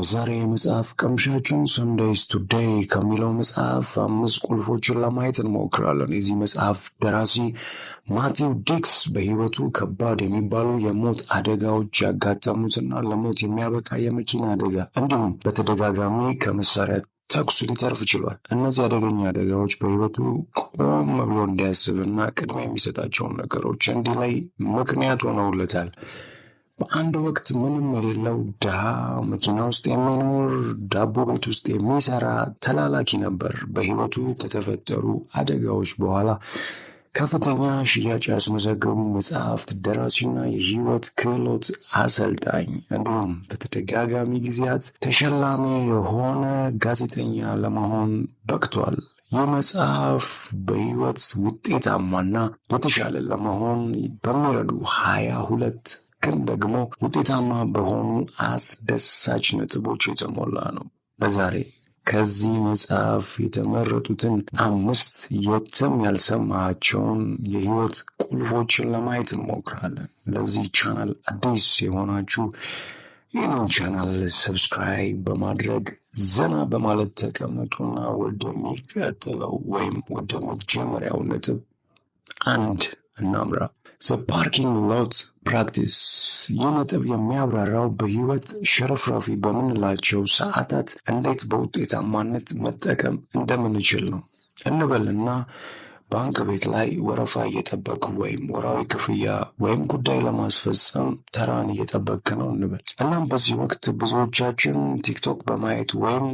ዛሬ የመጽሐፍ ቅምሻችን ሰንዴይስ ቱዴይ ከሚለው መጽሐፍ 5 ቁልፎችን ለማየት እንሞክራለን። የዚህ መጽሐፍ ደራሲ ማቲው ዲክስ በህይወቱ ከባድ የሚባሉ የሞት አደጋዎች ያጋጠሙትና ለሞት የሚያበቃ የመኪና አደጋ እንዲሁም በተደጋጋሚ ከመሳሪያ ተኩስ ሊተርፍ ችሏል። እነዚህ አደገኛ አደጋዎች በህይወቱ ቆም ብሎ እንዲያስብና ቅድሚያ የሚሰጣቸውን ነገሮች እንዲለይ ምክንያት ሆነውለታል። በአንድ ወቅት ምንም የሌለው ድሃ መኪና ውስጥ የሚኖር ዳቦ ቤት ውስጥ የሚሰራ ተላላኪ ነበር። በህይወቱ ከተፈጠሩ አደጋዎች በኋላ ከፍተኛ ሽያጭ ያስመዘገቡ መጽሐፍት ደራሲና የህይወት ክህሎት አሰልጣኝ እንዲሁም በተደጋጋሚ ጊዜያት ተሸላሚ የሆነ ጋዜጠኛ ለመሆን በቅቷል። ይህ መጽሐፍ በህይወት ውጤታማና የተሻለ ለመሆን በሚረዱ 22 ግን ደግሞ ውጤታማ በሆኑ አስደሳች ነጥቦች የተሞላ ነው። ለዛሬ ከዚህ መጽሐፍ የተመረጡትን 5 የትም ያልሰማቸውን የህይወት ቁልፎችን ለማየት እንሞክራለን። ለዚህ ቻናል አዲስ የሆናችሁ ይህንን ቻናል ሰብስክራይብ በማድረግ ዘና በማለት ተቀመጡና ወደሚቀጥለው ወይም ወደ መጀመሪያው ነጥብ 1 እናምራ። The parking lot practice ይህ ነጥብ የሚያብራራው በህይወት ሽርፍራፊ በምንላቸው ሰዓታት እንዴት በውጤታማነት መጠቀም እንደምንችል ነው። እንበልና ባንክ ቤት ላይ ወረፋ እየጠበቅ ወይም ወራዊ ክፍያ ወይም ጉዳይ ለማስፈጸም ተራን እየጠበቅ ነው እንበል። እናም በዚህ ወቅት ብዙዎቻችን ቲክቶክ በማየት ወይም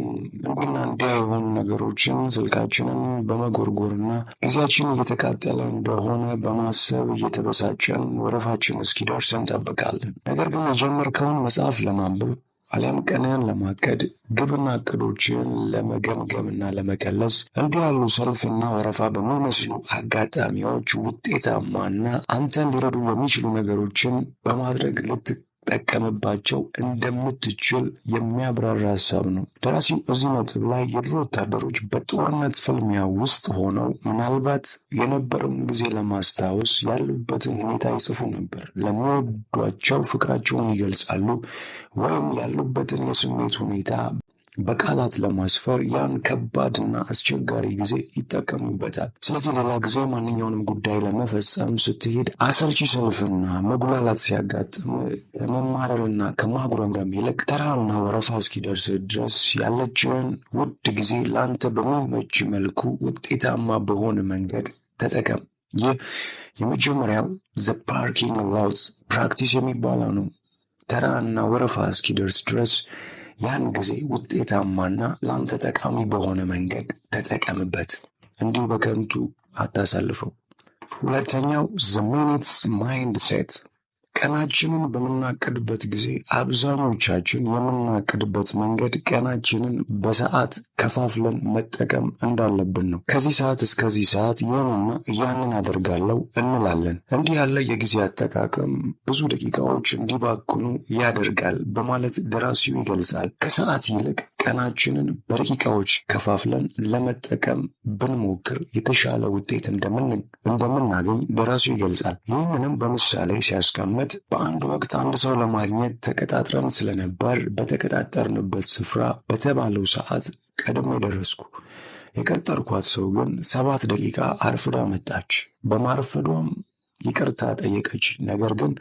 እንዲያ የሆኑ ነገሮችን ስልካችንን በመጎርጎርና ጊዜያችን እየተቃጠለ እንደሆነ በማሰብ እየተበሳጨን ወረፋችን እስኪደርስ እንጠብቃለን። ነገር ግን የጀመርከውን መጽሐፍ ለማንበብ አሊያም ቀንህን ለማቀድ ግብና እቅዶችን ለመገምገምና ለመቀለስ እንዲህ ያሉ ሰልፍና ወረፋ በሚመስሉ አጋጣሚዎች ውጤታማና አንተን ሊረዱ የሚችሉ ነገሮችን በማድረግ ልትጠቀምባቸው እንደምትችል የሚያብራራ ሀሳብ ነው። ደራሲው እዚህ ነጥብ ላይ የድሮ ወታደሮች በጦርነት ፍልሚያ ውስጥ ሆነው ምናልባት የነበረውን ጊዜ ለማስታወስ ያሉበትን ሁኔታ ይጽፉ ነበር። ለሚወዷቸው ፍቅራቸውን ይገልጻሉ ወይም ያሉበትን የስሜት ሁኔታ በቃላት ለማስፈር ያን ከባድና አስቸጋሪ ጊዜ ይጠቀሙበታል። ስለዚህ ሌላ ጊዜ ማንኛውንም ጉዳይ ለመፈጸም ስትሄድ አሰልቺ ሰልፍና መጉላላት ሲያጋጥም ከመማረርና ከማጉረምረም ይልቅ ተራና ወረፋ እስኪደርስ ድረስ ያለችን ውድ ጊዜ ለአንተ በሚመች መልኩ ውጤታማ በሆነ መንገድ ተጠቀም። ይህ የመጀመሪያው The parking lot practice የሚባለው ነው። ተራና ወረፋ እስኪደርስ ድረስ ያን ጊዜ ውጤታማና ለአንተ ጠቃሚ በሆነ መንገድ ተጠቀምበት። እንዲሁ በከንቱ አታሳልፈው። ሁለተኛው The minutes mindset ቀናችንን በምናቅድበት ጊዜ አብዛኞቻችን የምናቅድበት መንገድ ቀናችንን በሰዓት ከፋፍለን መጠቀም እንዳለብን ነው። ከዚህ ሰዓት እስከዚህ ሰዓት ይህንና ያንን አደርጋለሁ እንላለን። እንዲህ ያለ የጊዜ አጠቃቀም ብዙ ደቂቃዎች እንዲባክኑ ያደርጋል በማለት ደራሲው ይገልጻል። ከሰዓት ይልቅ ቀናችንን በደቂቃዎች ከፋፍለን ለመጠቀም ብንሞክር የተሻለ ውጤት እንደምናገኝ ደራሲው ይገልጻል። ይህንንም በምሳሌ ሲያስቀምጥ በአንድ ወቅት አንድ ሰው ለማግኘት ተቀጣጥረን ስለነበር በተቀጣጠርንበት ስፍራ በተባለው ሰዓት ቀድሜ ደረስኩ። የቀጠርኳት ሰው ግን 7 ደቂቃ አርፍዳ መጣች። በማርፈዷም ይቅርታ ጠየቀች። ነገር ግን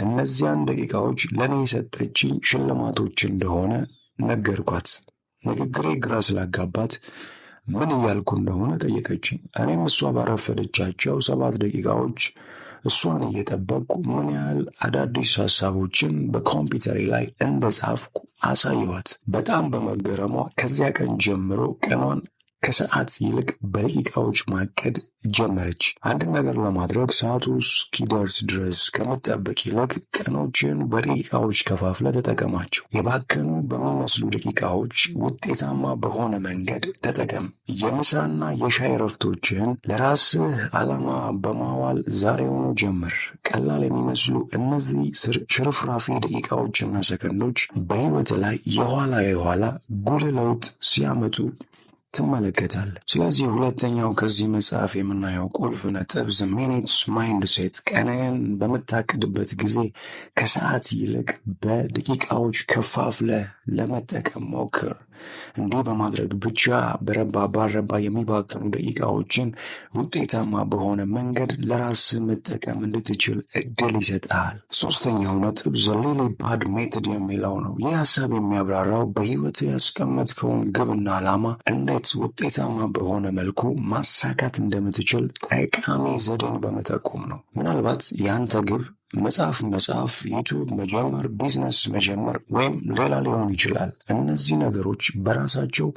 እነዚያን ደቂቃዎች ለእኔ የሰጠችኝ ሽልማቶች እንደሆነ ነገርኳት። ንግግሬ ግራ ስላጋባት ምን እያልኩ እንደሆነ ጠየቀችኝ። እኔም እሷ ባረፈደቻቸው 7 ደቂቃዎች እሷን እየጠበቅኩ ምን ያህል አዳዲስ ሀሳቦችን በኮምፒውተሬ ላይ እንደጻፍኩ አሳየኋት። በጣም በመገረሟ ከዚያ ቀን ጀምሮ ቀኗን ከሰዓት ይልቅ በደቂቃዎች ማቀድ ጀመረች። አንድን ነገር ለማድረግ ሰዓቱ እስኪደርስ ድረስ ከመጠበቅ ይልቅ ቀኖችን በደቂቃዎች ከፋፍለ ተጠቀማቸው። የባከኑ በሚመስሉ ደቂቃዎች ውጤታማ በሆነ መንገድ ተጠቀም። የምሳና የሻይ ረፍቶችን ለራስህ ዓላማ በማዋል ዛሬውኑ ጀምር። ቀላል የሚመስሉ እነዚህ ሽርፍራፊ ደቂቃዎችና ሰከንዶች በህይወት ላይ የኋላ ጉልህ ለውጥ ሲያመጡ ትመለከታለህ። ስለዚህ ሁለተኛው ከዚህ መጽሐፍ የምናየው ቁልፍ ነጥብ ዘ ሚኒትስ ማይንድሴት፣ ቀንህን በምታቅድበት ጊዜ ከሰዓት ይልቅ በደቂቃዎች ከፋፍለህ ለመጠቀም ሞክር። እንዲህ በማድረግ ብቻ በረባ ባረባ የሚባክኑ ደቂቃዎችን ውጤታማ በሆነ መንገድ ለራስህ መጠቀም እንድትችል እድል ይሰጣል። ሶስተኛው ነጥብ ዘ ሊሊ ፓድ ሜተድ የሚለው ነው። ይህ ሀሳብ የሚያብራራው በህይወት ያስቀመጥከውን ግብና ዓላማ እንዴት ውጤታማ በሆነ መልኩ ማሳካት እንደምትችል ጠቃሚ ዘዴን በመጠቆም ነው። ምናልባት ያንተ ግብ መጽሐፍ፣ ዩቱብ መጀመር፣ ቢዝነስ መጀመር ወይም ሌላ ሊሆን ይችላል። እነዚህ ነገሮች በራሳቸው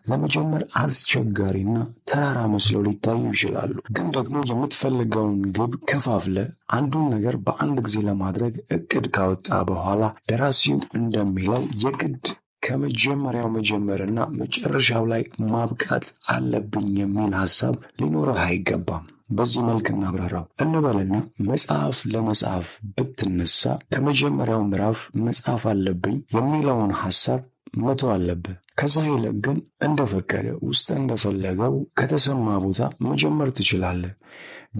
ለመጀመር አስቸጋሪና ተራራ መስለው ሊታዩ ይችላሉ። ግን ደግሞ የምትፈልገውን ግብ ከፋፍለ አንዱን ነገር በአንድ ጊዜ ለማድረግ እቅድ ካወጣ በኋላ ደራሲው እንደሚለው የግድ ከመጀመሪያው መጀመርና መጨረሻው ላይ ማብቃት አለብኝ የሚል ሀሳብ ሊኖርህ አይገባም። በዚህ መልክ እናብራራው እንበልና መጽሐፍ ለመጽሐፍ ብትነሳ ከመጀመሪያው ምዕራፍ መጽሐፍ አለብኝ የሚለውን ሀሳብ መተው አለብህ። ከዛ ይልቅ ግን እንደፈቀደ ውስጥ እንደፈለገው ከተሰማ ቦታ መጀመር ትችላለህ።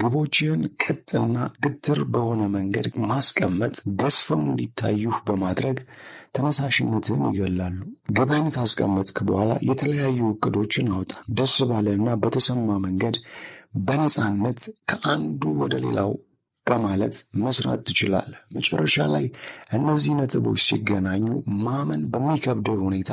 ግቦችህን ቀጥና ግትር በሆነ መንገድ ማስቀመጥ ገዝፈው እንዲታዩህ በማድረግ ተነሳሽነትህን ይገላሉ። ግብህን ካስቀመጥክ በኋላ የተለያዩ እቅዶችን አውጣ። ደስ ባለና በተሰማ መንገድ በነፃነት ከአንዱ ወደ ሌላው በማለት መስራት ትችላለህ። መጨረሻ ላይ እነዚህ ነጥቦች ሲገናኙ ማመን በሚከብደው ሁኔታ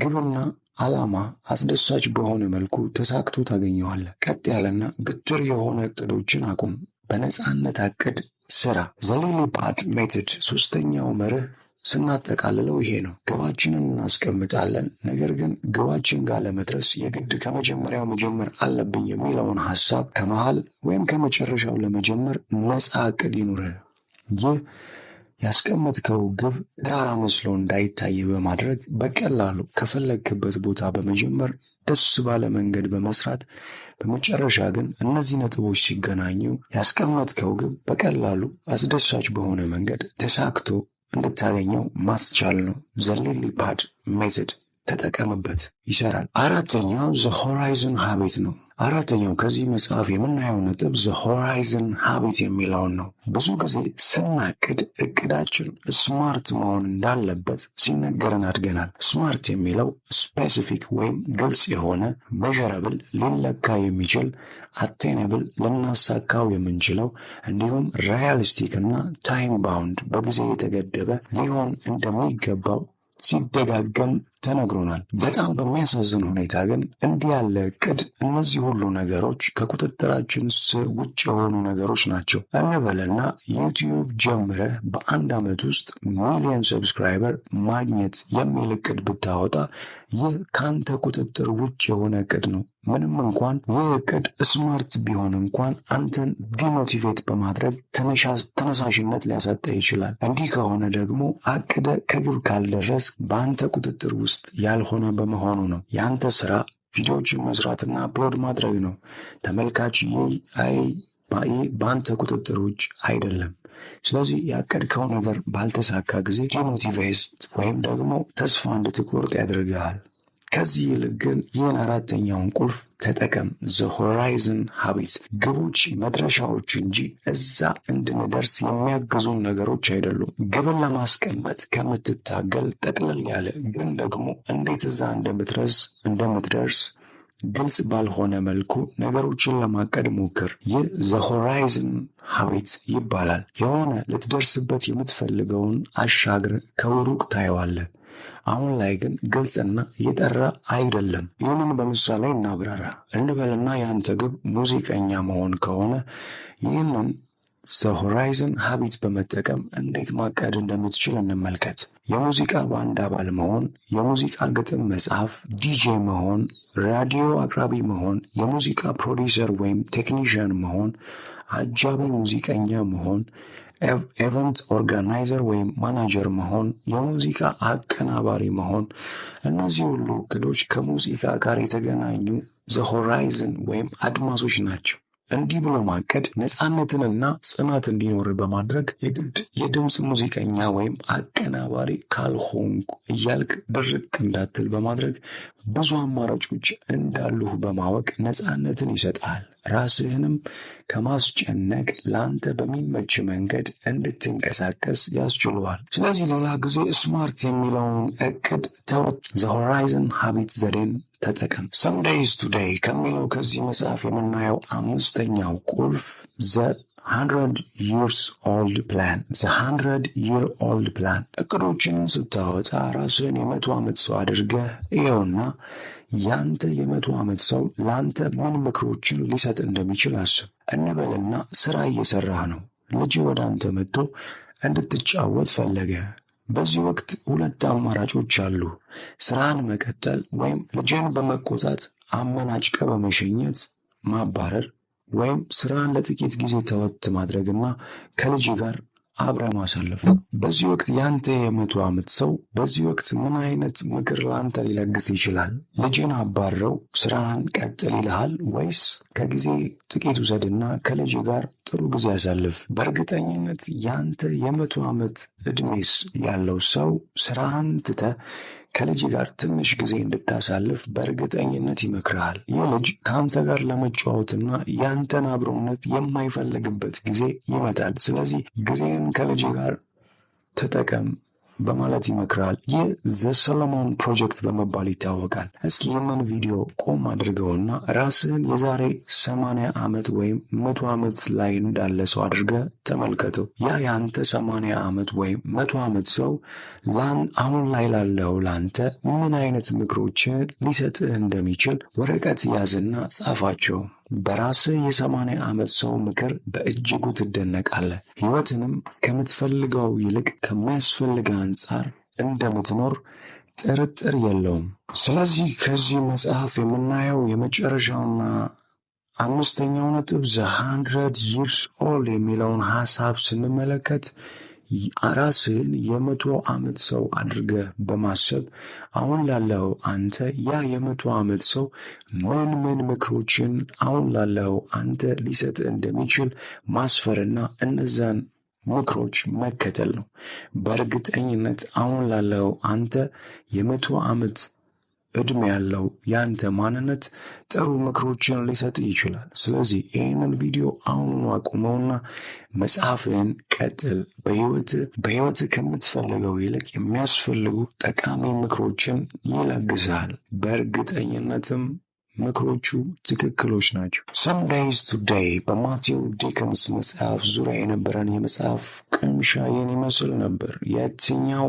ግብና ዓላማ አስደሳች በሆነ መልኩ ተሳክቶ ታገኘዋለህ። ቀጥ ያለና ግትር የሆነ እቅዶችን አቁም። በነፃነት አቅድ፣ ስራ። ዘ ሊሊ ፓድ ሜተድ ሶስተኛው መርህ ስናጠቃልለው ይሄ ነው። ግባችንን እናስቀምጣለን፣ ነገር ግን ግባችን ጋር ለመድረስ የግድ ከመጀመሪያው መጀመር አለብኝ የሚለውን ሀሳብ ከመሃል ወይም ከመጨረሻው ለመጀመር ነፃ እቅድ ይኑርህ። ይህ ያስቀመጥከው ግብ ተራራ መስሎ እንዳይታይ በማድረግ በቀላሉ ከፈለግክበት ቦታ በመጀመር ደስ ባለ መንገድ በመስራት በመጨረሻ ግን እነዚህ ነጥቦች ሲገናኙ ያስቀመጥከው ግብ በቀላሉ አስደሳች በሆነ መንገድ ተሳክቶ እንድታገኘው ማስቻል ነው። ዘ ሊሊ ፓድ ሜተድ ተጠቀምበት፣ ይሰራል። አራተኛው ዘ ሆራይዘን ሃቢት ነው። አራተኛው ከዚህ መጽሐፍ የምናየው ነጥብ ዘ ሆራይዘን ሃቢት የሚለውን ነው። ብዙ ጊዜ ስናቅድ እቅዳችን ስማርት መሆን እንዳለበት ሲነገረን አድገናል። ስማርት የሚለው ስፔሲፊክ ወይም ግልጽ የሆነ ሜዠረብል፣ ሊለካ የሚችል አቴነብል፣ ልናሳካው የምንችለው እንዲሁም ሪያሊስቲክ እና ታይም ባውንድ በጊዜ የተገደበ ሊሆን እንደሚገባው ሲደጋገም ተነግሮናል። በጣም በሚያሳዝን ሁኔታ ግን እንዲህ ያለ እቅድ እነዚህ ሁሉ ነገሮች ከቁጥጥራችን ስር ውጭ የሆኑ ነገሮች ናቸው እንበልና ዩቲዩብ ጀምረህ በአንድ ዓመት ውስጥ ሚሊዮን ሰብስክራይበር ማግኘት የሚል እቅድ ብታወጣ ይህ ከአንተ ቁጥጥር ውጭ የሆነ እቅድ ነው። ምንም እንኳን ይህ እቅድ ስማርት ቢሆን እንኳን አንተን ዲሞቲቬት በማድረግ ተነሳሽነት ሊያሳጣ ይችላል። እንዲህ ከሆነ ደግሞ አቅደ ከግብ ካልደረስ በአንተ ቁጥጥር ውስጥ ያልሆነ በመሆኑ ነው። የአንተ ስራ ቪዲዮዎችን መስራትና አፕሎድ ማድረግ ነው። ተመልካች በአንተ ቁጥጥር ውጭ አይደለም። ስለዚህ ያቀድከው ነገር ባልተሳካ ጊዜ ዲሞቲቬት ወይም ደግሞ ተስፋ እንድትቆርጥ ያደርግሃል። ከዚህ ይልቅ ግን ይህን አራተኛውን ቁልፍ ተጠቀም። ዘ ሆራይዘን ሃቢት ግቦች መድረሻዎች እንጂ እዛ እንድንደርስ የሚያግዙን ነገሮች አይደሉም። ግብን ለማስቀመጥ ከምትታገል ጠቅለል ያለ ግን ደግሞ እንዴት እዛ እንደምትደርስ ግልጽ ባልሆነ መልኩ ነገሮችን ለማቀድ ሞክር። ይህ ዘ ሆራይዘን ሃቢት ይባላል። የሆነ ልትደርስበት የምትፈልገውን አሻግር ከሩቅ ታየዋለህ። አሁን ላይ ግን ግልጽና እየጠራ አይደለም። ይህንን በምሳሌ እናብራራ እንበልና የአንተ ግብ ሙዚቀኛ መሆን ከሆነ ይህንን ዘ ሆራይዘን ሃቢት በመጠቀም እንዴት ማቀድ እንደምትችል እንመልከት። የሙዚቃ ባንድ አባል መሆን፣ የሙዚቃ ግጥም መጽሐፍ፣ ዲጄ መሆን፣ ራዲዮ አቅራቢ መሆን፣ የሙዚቃ ፕሮዲውሰር ወይም ቴክኒሽያን መሆን፣ አጃቢ ሙዚቀኛ መሆን፣ ኤቨንት ኦርጋናይዘር ወይም ማናጀር መሆን፣ የሙዚቃ አቀናባሪ መሆን። እነዚህ ሁሉ እቅዶች ከሙዚቃ ጋር የተገናኙ ዘ ሆራይዘን ወይም አድማሶች ናቸው። እንዲህ ብሎ ማቀድ ነፃነትንና ጽናት እንዲኖር በማድረግ የግድ የድምፅ ሙዚቀኛ ወይም አቀናባሪ ካልሆንኩ እያልክ ድርቅ እንዳትል በማድረግ ብዙ አማራጮች እንዳሉህ በማወቅ ነፃነትን ይሰጣል። ራስህንም ከማስጨነቅ ለአንተ በሚመች መንገድ እንድትንቀሳቀስ ያስችለዋል። ስለዚህ ሌላ ጊዜ ስማርት የሚለውን እቅድ ተወት። ዘ ሆራይዘን ሀቢት ዘዴን ተጠቀም። some days today ከሚለው ከዚህ መጽሐፍ የምናየው አምስተኛው ቁልፍ the 100 years old plan the 100-year-old plan እቅዶችን ስታወጣ ራስህን የ100 ዓመት ሰው አድርገህ እየውና ያንተ የ100 ዓመት ሰው ላንተ ምን ምክሮችን ሊሰጥ እንደሚችል አስብ እንበልና ስራ እየሰራህ ነው። ልጅ ወደ አንተ መጥቶ እንድትጫወት ፈለገ። በዚህ ወቅት ሁለት አማራጮች አሉ። ስራን መቀጠል ወይም ልጅን በመቆጣት አመናጭቀ በመሸኘት ማባረር ወይም ስራን ለጥቂት ጊዜ ተወት ማድረግና ከልጅ ጋር አብረ ማሳለፍ። በዚህ ወቅት ያንተ የ100 ዓመት ሰው በዚህ ወቅት ምን አይነት ምክር ላንተ ሊለግስ ይችላል? ልጅን አባረው ስራን ቀጥል ይልሃል ወይስ ከጊዜ ጥቂት ውሰድና ከልጅ ጋር ጥሩ ጊዜ ያሳልፍ? በእርግጠኝነት ያንተ የ100 ዓመት እድሜስ ያለው ሰው ስራን ትተህ ከልጅ ጋር ትንሽ ጊዜ እንድታሳልፍ በእርግጠኝነት ይመክርሃል። ይህ ልጅ ከአንተ ጋር ለመጫወትና ያንተን አብሮነት የማይፈልግበት ጊዜ ይመጣል። ስለዚህ ጊዜን ከልጅ ጋር ተጠቀም በማለት ይመክራል። ይህ ዘ ሰሎሞን ፕሮጀክት በመባል ይታወቃል። እስኪ ይህንን ቪዲዮ ቆም አድርገውና ራስህን የዛሬ 80 ዓመት ወይም 100 ዓመት ላይ እንዳለ ሰው አድርገህ ተመልከተው። ያ ያንተ 80 ዓመት ወይም 100 ዓመት ሰው አሁን ላይ ላለው ላንተ ምን አይነት ምክሮችን ሊሰጥህ እንደሚችል ወረቀት ያዝና ጻፋቸው። በራስህ የ80 ዓመት ሰው ምክር በእጅጉ ትደነቃለህ። ሕይወትንም ከምትፈልገው ይልቅ ከሚያስፈልግህ አንጻር እንደምትኖር ጥርጥር የለውም። ስለዚህ ከዚህ መጽሐፍ የምናየው የመጨረሻውና አምስተኛው ነጥብ the 100 years old የሚለውን ሐሳብ ስንመለከት ራስህን የ100 ዓመት ሰው አድርገህ በማሰብ አሁን ላለው አንተ ያ የ100 ዓመት ሰው ምን ምክሮችን አሁን ላለው አንተ ሊሰጥ እንደሚችል ማስፈርና እነዛን ምክሮች መከተል ነው። በእርግጠኝነት አሁን ላለው አንተ የ100 ዓመት እድሜ ያለው ያንተ ማንነት ጥሩ ምክሮችን ሊሰጥ ይችላል። ስለዚህ ይህንን ቪዲዮ አሁኑኑ አቁመውና መጽሐፍን ቀጥል። በህይወት ከምትፈልገው ይልቅ የሚያስፈልጉ ጠቃሚ ምክሮችን ይለግሳል። በእርግጠኝነትም ምክሮቹ ትክክሎች ናቸው። some days today በማቴው ዲከንስ መጽሐፍ ዙሪያ የነበረን የመጽሐፍ ቅምሻ ይህን ይመስል ነበር። የትኛው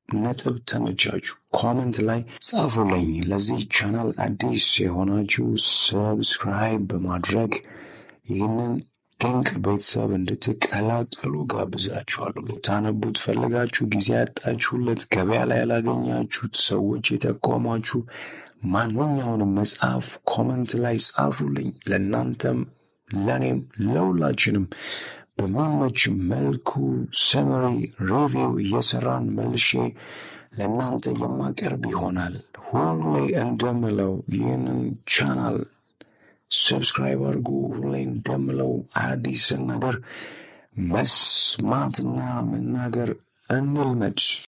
ነጥብ ተመቻችሁ? ኮመንት ላይ ጻፉልኝ። ለዚህ ቻናል አዲስ የሆናችሁ ሰብስክራይብ በማድረግ ይህንን ድንቅ ቤተሰብ እንድትቀላቀሉ ጋብዛችኋለሁ። ልታነቡት ፈልጋችሁ ጊዜ ያጣችሁለት ገበያ ላይ ያላገኛችሁት ሰዎች የጠቆሟችሁ ማንኛውንም መጽሐፍ ኮመንት ላይ ጻፉልኝ። ለእናንተም ለእኔም ለሁላችንም በሚመች መልኩ ሰመሪ ሪቪው እየሰራን መልሼ ለእናንተ የማቀርብ ይሆናል። ሁሌ እንደምለው ይህንን ቻናል ሰብስክራይብ አድርጉ። ሁሌ እንደምለው አዲስን ነገር መስማትና መናገር እንልመድ።